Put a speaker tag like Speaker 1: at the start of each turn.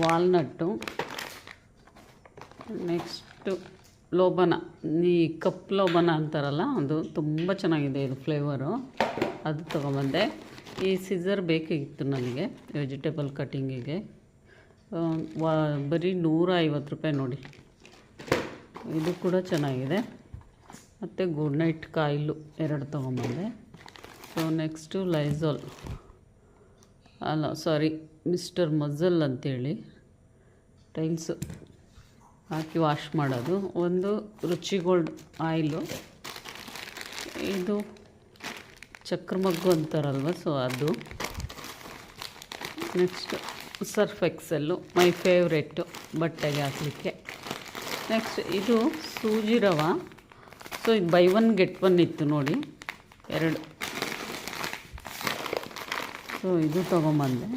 Speaker 1: Walnut, next ಲೋಬನ, ಈ cup ಲೋಬನ ಅಂತಾರಲ್ಲ ಅದು ತುಂಬ ಚೆನ್ನಾಗಿದೆ ಇದು ಫ್ಲೇವರು, ಅದು ತೊಗೊಂಬಂದೆ. ಈ ಸಿಸರ್ ಬೇಕಾಗಿತ್ತು ನನಗೆ ವೆಜಿಟೇಬಲ್ ಕಟ್ಟಿಂಗಿಗೆ. ಬರೀ 150 ರೂಪಾಯಿ ನೋಡಿ. ಇದು ಕೂಡ ಚೆನ್ನಾಗಿದೆ. ಮತ್ತು good night ಕಾಯಿಲು 2 ತೊಗೊಂಬಂದೆ. So next Lysol, ಅಲ್ಲ ಸಾರಿ ಮಿಸ್ಟರ್ ಮಝಲ್ ಅಂತೇಳಿ ಟೈಲ್ಸು ಹಾಕಿ ವಾಶ್ ಮಾಡೋದು. ಒಂದು ರುಚಿಗೋಲ್ಡ್ ಆಯಿಲು, ಇದು ಚಕ್ರಮಗ್ಗು ಅಂತಾರಲ್ವ, ಸೊ ಅದು. ನೆಕ್ಸ್ಟ್ ಸರ್ಫ್ ಎಕ್ಸೆಲ್ಲು, ಮೈ ಫೇವ್ರೆಟ್ಟು ಬಟ್ಟೆಗೆ ಹಾಕಲಿಕ್ಕೆ. ನೆಕ್ಸ್ಟ್ ಇದು ಸೂಜಿ ರವೆ. ಸೊ ಇದು ಬೈ 1 get 1 ಇತ್ತು ನೋಡಿ, 2. ಸೊ ಇದು ತೊಗೊಂಬಂದೆ.